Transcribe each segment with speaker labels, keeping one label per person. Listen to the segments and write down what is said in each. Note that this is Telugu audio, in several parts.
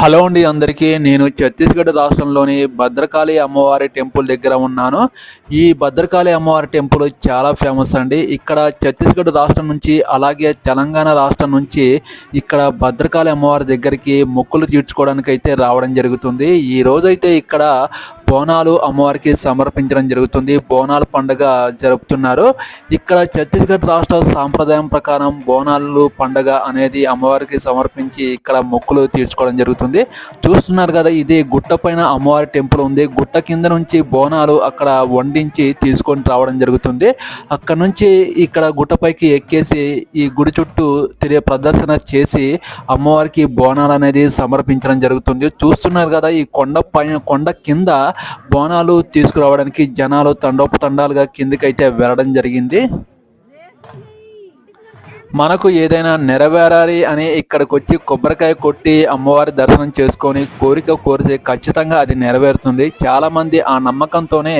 Speaker 1: హలో అండి అందరికీ. నేను ఛత్తీస్గఢ్ రాష్ట్రంలోని భద్రకాళి అమ్మవారి టెంపుల్ దగ్గర ఉన్నాను. ఈ భద్రకాళి అమ్మవారి టెంపుల్ చాలా ఫేమస్ అండి. ఇక్కడ ఛత్తీస్గఢ్ రాష్ట్రం నుంచి అలాగే తెలంగాణ రాష్ట్రం నుంచి ఇక్కడ భద్రకాళి అమ్మవారి దగ్గరికి మొక్కులు తీర్చుకోవడానికి అయితే రావడం జరుగుతుంది. ఈ రోజైతే ఇక్కడ బోనాలు అమ్మవారికి సమర్పించడం జరుగుతుంది. బోనాల పండుగ జరుపుతున్నారు. ఇక్కడ ఛత్తీస్గఢ్ రాష్ట్ర సాంప్రదాయం ప్రకారం బోనాలు పండుగ అనేది అమ్మవారికి సమర్పించి ఇక్కడ మొక్కులు తీర్చుకోవడం జరుగుతుంది. చూస్తున్నారు కదా, ఇది గుట్ట పైన అమ్మవారి టెంపుల్ ఉంది. గుట్ట కింద నుంచి బోనాలు అక్కడ వండించి తీసుకొని రావడం జరుగుతుంది. అక్కడ నుంచి ఇక్కడ గుట్టపైకి ఎక్కేసి ఈ గుడి చుట్టూ తిరిగే ప్రదర్శన చేసి అమ్మవారికి బోనాలు అనేది సమర్పించడం జరుగుతుంది. చూస్తున్నారు కదా, ఈ కొండ కింద బోనాలు తీసుకురావడానికి జనాలు తండోపతండాలుగా కిందికైతే వెళ్ళడం జరిగింది. మనకు ఏదైనా నెరవేరాలి అని ఇక్కడికి వచ్చి కొబ్బరికాయ కొట్టి అమ్మవారి దర్శనం చేసుకొని కోరిక కోరితే ఖచ్చితంగా అది నెరవేరుతుంది. చాలామంది ఆ నమ్మకంతోనే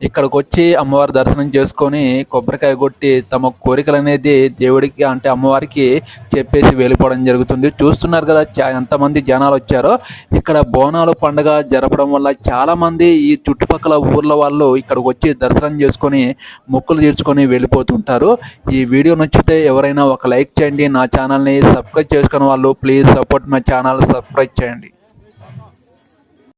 Speaker 1: ఇక్కడికి వచ్చి అమ్మవారి దర్శనం చేసుకొని కొబ్బరికాయ కొట్టి తమ కోరికలు అనేది దేవుడికి అంటే అమ్మవారికి చెప్పేసి వెళ్ళిపోవడం జరుగుతుంది. చూస్తున్నారు కదా ఎంతమంది జనాలు వచ్చారో. ఇక్కడ బోనాలు పండుగ జరపడం వల్ల చాలామంది ఈ చుట్టుపక్కల ఊర్ల వాళ్ళు ఇక్కడికి వచ్చి దర్శనం చేసుకొని మొక్కులు తీర్చుకొని వెళ్ళిపోతుంటారు. ఈ వీడియో నచ్చితే ఎవరైనా ఒక లైక్ చేయండి. నా ఛానల్ని సబ్స్క్రైబ్ చేసుకున్న వాళ్ళు please support my channel, subscribe చేయండి.